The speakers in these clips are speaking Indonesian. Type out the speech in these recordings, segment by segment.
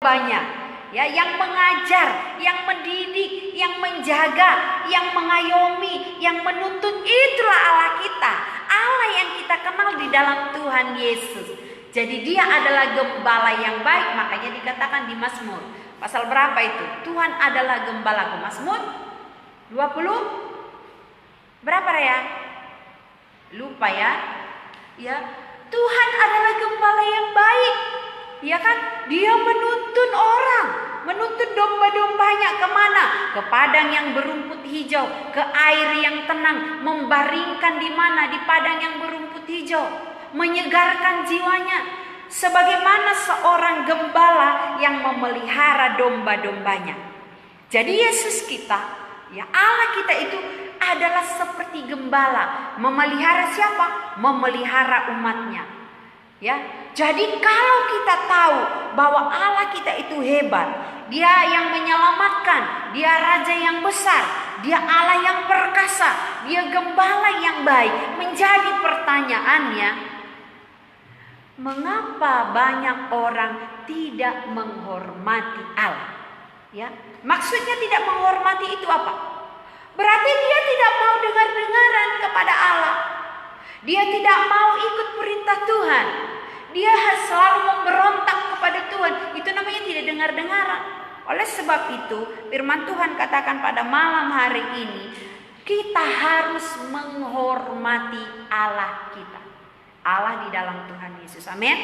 banyak, ya, yang mengajar, yang mendidik, yang menjaga, yang mengayomi, yang menuntun, itulah Allah kita. Allah yang kita kenal di dalam Tuhan Yesus. Jadi dia adalah gembala yang baik, makanya dikatakan di Mazmur. Pasal berapa itu? Tuhan adalah gembalaku. Mazmur 20 berapa ya? Lupa ya. Ya, Tuhan adalah gembala yang baik. Ya kan? Dia menuntun orang, menuntun domba-dombanya kemana? Ke padang yang berumput hijau, ke air yang tenang, membaringkan di mana? Di padang yang berumput hijau, menyegarkan jiwanya. Sebagaimana seorang gembala yang memelihara domba-dombanya. Jadi Yesus kita, ya Allah kita itu adalah seperti gembala, memelihara siapa? Memelihara umatnya. Ya, jadi kalau kita tahu bahwa Allah kita itu hebat, dia yang menyelamatkan, dia raja yang besar, dia Allah yang perkasa, dia gembala yang baik, menjadi pertanyaannya, mengapa banyak orang tidak menghormati Allah? Ya, maksudnya tidak menghormati itu apa? Berarti dia tidak mau dengar-dengaran kepada Allah. Dia tidak mau ikut perintah Tuhan. Dia selalu memberontak kepada Tuhan. Itu namanya tidak dengar-dengaran. Oleh sebab itu, firman Tuhan katakan pada malam hari ini, kita harus menghormati Allah kita. Allah di dalam Tuhan Yesus. Amin.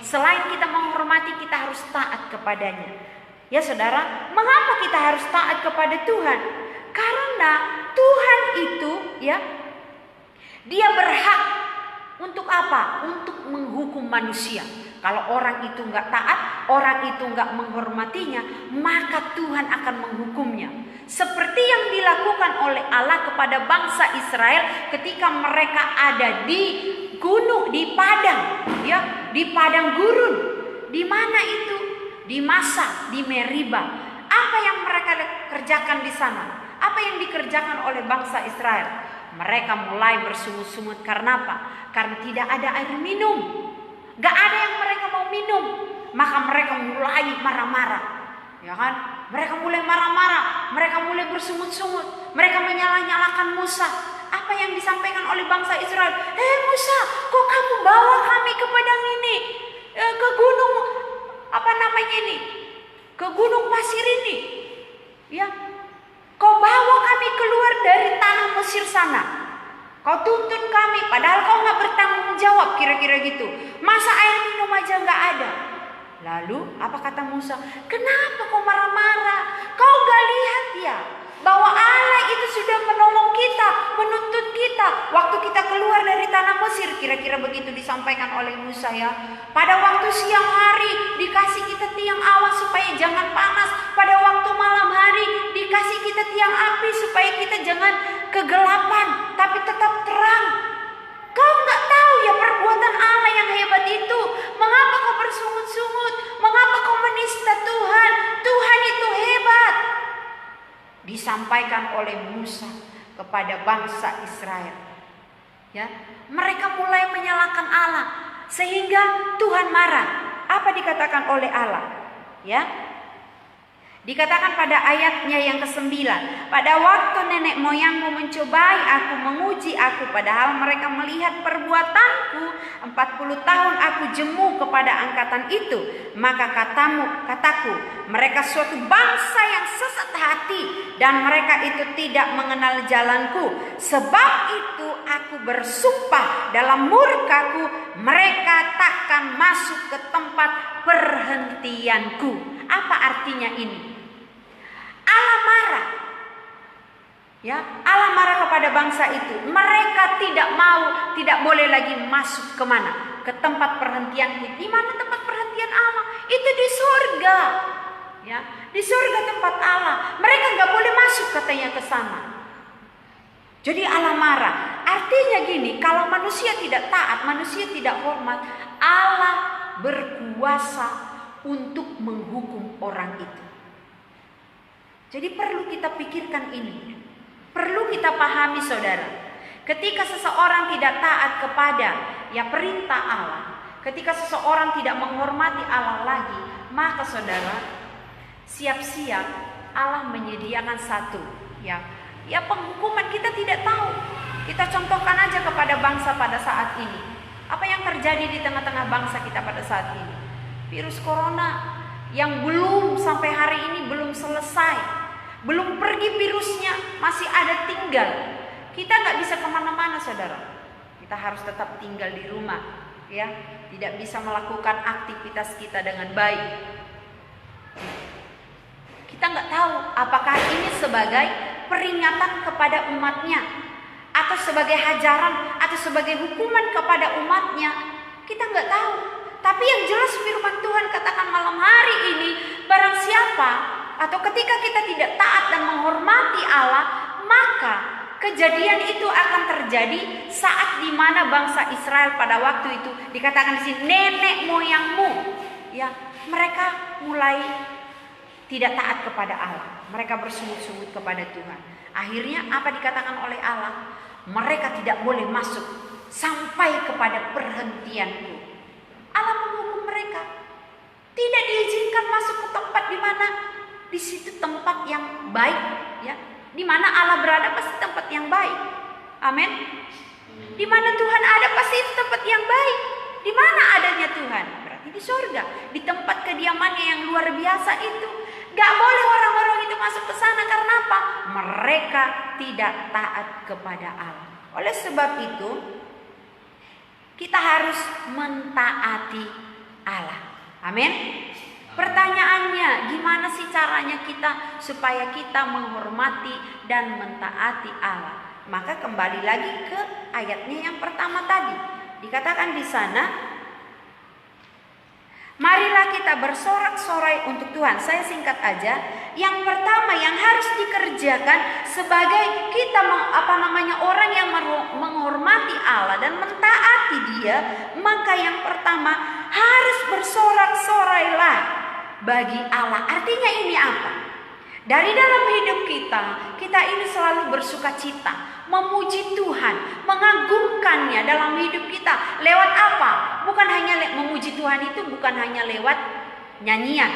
Selain kita menghormati, kita harus taat kepadanya. Ya saudara, mengapa kita harus taat kepada Tuhan? Karena Tuhan itu, ya, dia berhak untuk apa? Untuk menghukum manusia. Kalau orang itu nggak taat, orang itu nggak menghormatinya, maka Tuhan akan menghukumnya. Seperti yang dilakukan oleh Allah kepada bangsa Israel ketika mereka ada di gunung, di padang, ya, di padang gurun. Di mana itu? Di Masa, di Meriba. Apa yang mereka kerjakan di sana? Apa yang dikerjakan oleh bangsa Israel? Mereka mulai bersungut-sungut karena apa? Karena tidak ada air minum. Gak ada yang mereka mau minum. Maka mereka mulai marah-marah. Ya kan? Mereka mulai marah-marah. Mereka mulai bersungut-sungut. Mereka menyalah-nyalahkan Musa. Apa yang disampaikan oleh bangsa Israel? Musa, kok kamu bawa kami ke padang ini? Ke gunung, apa namanya ini? Ke gunung pasir ini. Ya, kau bawa kami keluar dari tanah Mesir sana. Kau tuntun kami, padahal kau gak bertanggung jawab, kira-kira gitu. Masa air minum aja gak ada. Lalu apa kata Musa? Kenapa kau marah-marah? Kau gak lihat ya bahwa Allah itu sudah menolong kita, menuntun kita waktu kita keluar dari tanah Mesir. Kira-kira begitu disampaikan oleh Musa ya. Pada waktu siang hari dikasih kita tiang awan supaya jangan panas. Pada waktu malam hari dikasih kita tiang api supaya kita jangan kegelapan, tapi tetap terang. Kau nggak tahu ya perbuatan Allah yang hebat itu. Mengapa kau bersungut-sungut? Mengapa kau menista Tuhan? Tuhan itu hebat. Disampaikan oleh Musa kepada bangsa Israel. Ya, mereka mulai menyalahkan Allah sehingga Tuhan marah. Apa dikatakan oleh Allah? Ya, dikatakan pada ayatnya yang ke-9, pada waktu nenek moyangmu mencobai aku, menguji aku, padahal mereka melihat perbuatanku, 40 tahun aku jemu kepada angkatan itu. Maka kataku, mereka suatu bangsa yang sesat hati, dan mereka itu tidak mengenal jalanku. Sebab itu aku bersumpah dalam murkaku, mereka takkan masuk ke tempat perhentianku. Apa artinya ini? Allah marah. Ya, Allah marah kepada bangsa itu. Mereka tidak boleh lagi masuk kemana? Ke tempat perhentian. Di mana tempat perhentian Allah? Itu di surga. Ya, di surga tempat Allah. Mereka nggak boleh masuk katanya ke sana. Jadi Allah marah. Artinya gini, kalau manusia tidak taat, manusia tidak hormat, Allah berkuasa untuk menghukum orang itu. Jadi perlu kita pikirkan ini. Perlu kita pahami saudara. Ketika seseorang tidak taat kepada perintah Allah, ketika seseorang tidak menghormati Allah lagi, maka saudara, siap-siap Allah menyediakan satu ya penghukuman kita tidak tahu. Kita contohkan aja kepada bangsa pada saat ini. Apa yang terjadi di tengah-tengah bangsa kita pada saat ini? Virus corona yang belum sampai hari ini belum selesai, belum pergi virusnya, masih ada tinggal. Kita nggak bisa kemana-mana saudara. Kita harus tetap tinggal di rumah, ya, tidak bisa melakukan aktivitas kita dengan baik. Kita nggak tahu apakah ini sebagai peringatan kepada umatnya, atau sebagai hajaran, atau sebagai hukuman kepada umatnya. Kita nggak tahu. Tapi yang jelas firman Tuhan katakan malam hari ini, barang siapa atau ketika kita tidak taat dan menghormati Allah, maka kejadian itu akan terjadi saat dimana bangsa Israel pada waktu itu dikatakan di sini nenek moyangmu, ya, mereka mulai tidak taat kepada Allah. Mereka bersungut-sungut kepada Tuhan. Akhirnya apa dikatakan oleh Allah? Mereka tidak boleh masuk sampai kepada perhentianku. Allah menghukum mereka. Tidak diizinkan masuk ke tempat di mana di situ tempat yang baik, ya. Di mana Allah berada pasti tempat yang baik. Amin. Di mana Tuhan ada pasti itu tempat yang baik. Di mana adanya Tuhan? Berarti di surga, di tempat kediamannya yang luar biasa itu. Gak boleh orang-orang itu masuk ke sana karena apa? Mereka tidak taat kepada Allah. Oleh sebab itu, kita harus mentaati Allah. Amin. Pertanyaannya, gimana sih caranya kita supaya kita menghormati dan mentaati Allah? Maka kembali lagi ke ayatnya yang pertama tadi. Dikatakan di sana, marilah kita bersorak-sorai untuk Tuhan. Saya singkat aja. Yang pertama yang harus dikerjakan sebagai kita orang yang menghormati Allah dan mentaati Dia, maka yang pertama harus bersorak-sorailah bagi Allah. Artinya ini apa? Dari dalam hidup kita ini selalu bersuka cita, memuji Tuhan, mengagungkannya dalam hidup kita. Lewat apa? Bukan hanya memuji Tuhan itu bukan hanya lewat nyanyian,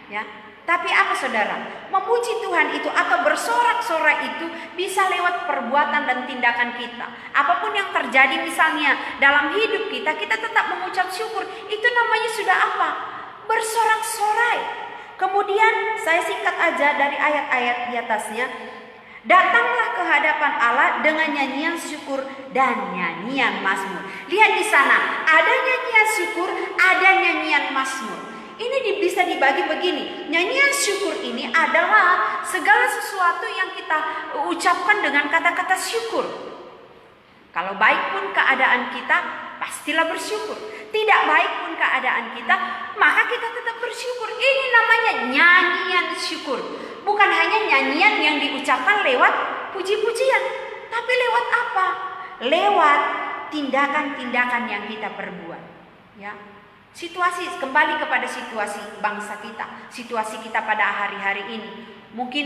ya. Tapi apa saudara? Memuji Tuhan itu atau bersorak-sorai itu bisa lewat perbuatan dan tindakan kita. Apapun yang terjadi misalnya dalam hidup kita, kita tetap mengucap syukur. Itu namanya sudah apa? Bersorak-sorai. Kemudian saya singkat aja dari ayat-ayat di atasnya. Datanglah ke hadapan Allah dengan nyanyian syukur dan nyanyian mazmur. Lihat di sana, ada nyanyian syukur, ada nyanyian mazmur. Ini bisa dibagi begini. Nyanyian syukur ini adalah segala sesuatu yang kita ucapkan dengan kata-kata syukur. Kalau baik pun keadaan kita, pastilah bersyukur. Tidak baik pun keadaan kita, maka kita tetap bersyukur. Ini namanya nyanyian syukur. Bukan hanya nyanyian yang diucapkan lewat puji-pujian, tapi lewat apa? Lewat tindakan-tindakan yang kita perbuat, ya. Situasi, kembali kepada situasi bangsa kita, situasi kita pada hari-hari ini. Mungkin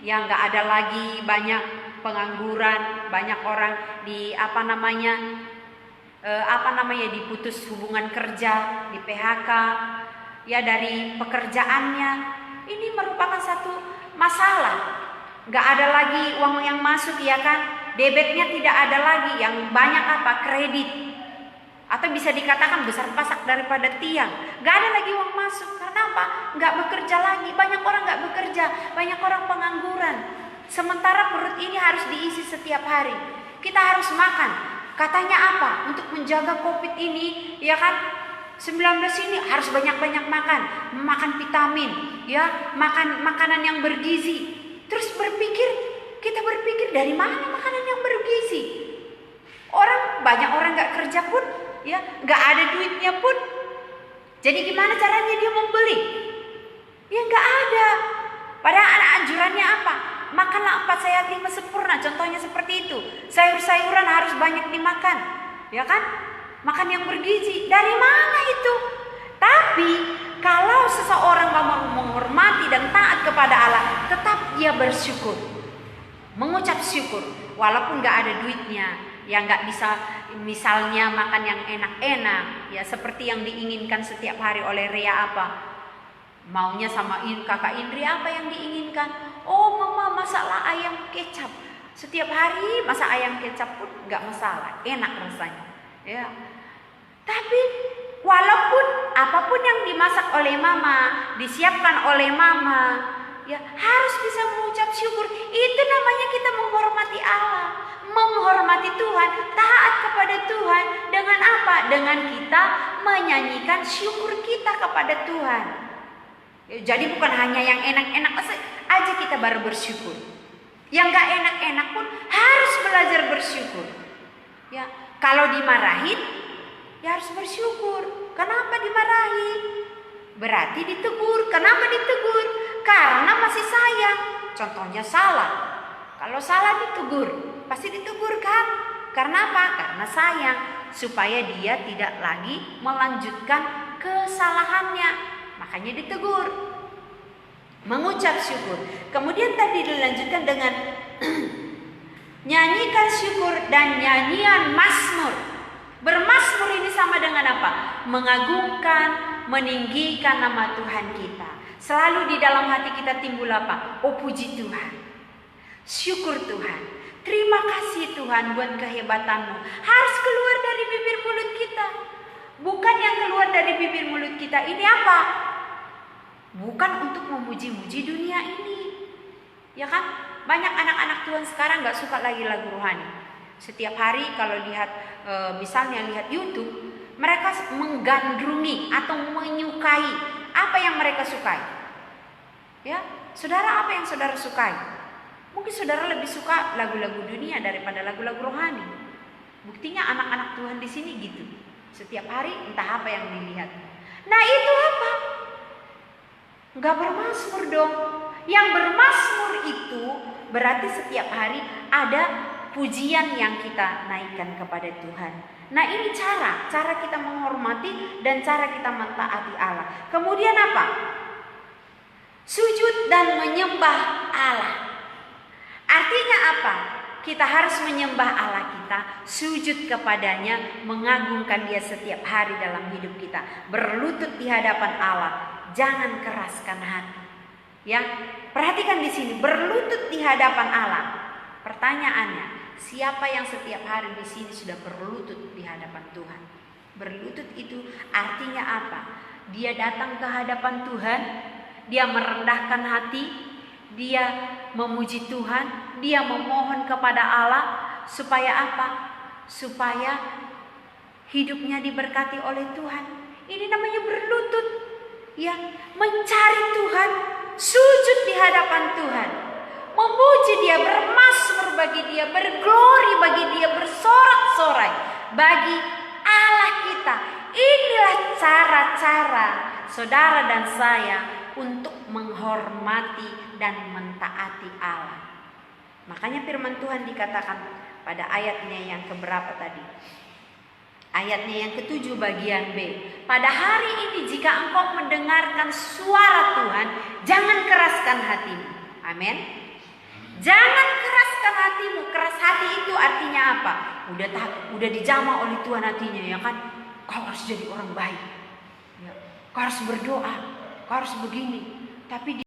ya nggak ada lagi banyak pengangguran, banyak orang diputus hubungan kerja, di PHK, ya dari pekerjaannya. Ini merupakan satu masalah. Nggak ada lagi uang yang masuk, ya kan? Debitnya tidak ada lagi, yang banyak apa? Kredit. Atau bisa dikatakan besar pasak daripada tiang. Gak ada lagi uang masuk. Karena apa? Gak bekerja lagi. Banyak orang gak bekerja. Banyak orang pengangguran. Sementara perut ini harus diisi setiap hari. Kita harus makan. Katanya apa? Untuk menjaga COVID ini, ya kan? 19 ini harus banyak-banyak makan. Makan vitamin, ya, makan makanan yang bergizi. Terus kita berpikir dari mana makanan yang bergizi? Banyak orang gak kerja pun, ya, nggak ada duitnya pun. Jadi gimana caranya dia membeli? Ya nggak ada. Padahal anjurannya apa? Makanlah 4 sehat 5 sempurna. Contohnya seperti itu. Sayur-sayuran harus banyak dimakan, ya kan? Makan yang bergizi. Dari mana itu? Tapi kalau seseorang mau menghormati dan taat kepada Allah, tetap dia bersyukur, mengucap syukur, walaupun nggak ada duitnya. Ya nggak bisa misalnya makan yang enak-enak, ya seperti yang diinginkan setiap hari oleh Ria Maunya sama kakak Indri apa yang diinginkan? Oh mama masalah ayam kecap. Setiap hari masak ayam kecap pun nggak masalah, enak rasanya. Ya. Tapi walaupun apapun yang dimasak oleh mama, disiapkan oleh mama, ya harus bisa mengucap syukur. Itu namanya kita menghormati Allah, menghormati Tuhan, taat kepada Tuhan. Dengan apa? Dengan kita menyanyikan syukur kita kepada Tuhan. Jadi bukan hanya yang enak-enak aja kita baru bersyukur. Yang gak enak-enak pun harus belajar bersyukur. Ya, kalau dimarahin, ya harus bersyukur. Kenapa dimarahi? Berarti ditegur. Kenapa ditegur? Karena masih sayang. Contohnya salah. Kalau salah ditegur, pasti ditegur kan? Karena apa? Karena sayang. Supaya dia tidak lagi melanjutkan kesalahannya. Makanya ditegur. Mengucap syukur. Kemudian tadi dilanjutkan dengan nyanyikan syukur dan nyanyian mazmur. Bermazmur ini sama dengan apa? Mengagungkan, meninggikan nama Tuhan kita. Selalu di dalam hati kita timbul apa? Oh puji Tuhan. Syukur Tuhan. Terima kasih Tuhan buat kehebatanmu. Harus keluar dari bibir mulut kita. Bukan yang keluar dari bibir mulut kita ini apa? Bukan untuk memuji-muji dunia ini. Ya kan? Banyak anak-anak Tuhan sekarang gak suka lagi lagu rohani. Setiap hari kalau lihat misalnya lihat YouTube, mereka menggandrungi atau menyukai apa yang mereka sukai. Ya, saudara apa yang saudara sukai? Mungkin saudara lebih suka lagu-lagu dunia daripada lagu-lagu rohani. Buktinya anak-anak Tuhan di sini gitu. Setiap hari entah apa yang dilihat. Nah itu apa? Gak bermazmur dong. Yang bermazmur itu berarti setiap hari ada pujian yang kita naikkan kepada Tuhan. Nah ini cara kita menghormati dan cara kita mentaati Allah. Kemudian apa? Sujud dan menyembah Allah. Artinya apa? Kita harus menyembah Allah kita, sujud kepadanya, mengagungkan Dia setiap hari dalam hidup kita. Berlutut di hadapan Allah, jangan keraskan hati. Ya, perhatikan di sini, berlutut di hadapan Allah. Pertanyaannya, siapa yang setiap hari di sini sudah berlutut di hadapan Tuhan? Berlutut itu artinya apa? Dia datang ke hadapan Tuhan, dia merendahkan hati, dia memuji Tuhan, dia memohon kepada Allah supaya apa? Supaya hidupnya diberkati oleh Tuhan. Ini namanya berlutut, ya, mencari Tuhan, sujud di hadapan Tuhan, memuji Dia, bermazmur bagi Dia, berglori bagi Dia, bersorak-sorai bagi Allah kita. Inilah cara-cara saudara dan saya untuk menghormati dan mentaati Allah. Makanya firman Tuhan dikatakan pada ayatnya yang keberapa tadi? Ayatnya yang ke-7 bagian B. Pada hari ini jika engkau mendengarkan suara Tuhan, jangan keraskan hatimu. Amin. Jangan keraskan hatimu. Keras hati itu artinya apa? Udah dijamah oleh Tuhan hatinya, ya kan? Kau harus jadi orang baik. Ya. Kau harus berdoa. Kau harus begini. Tapi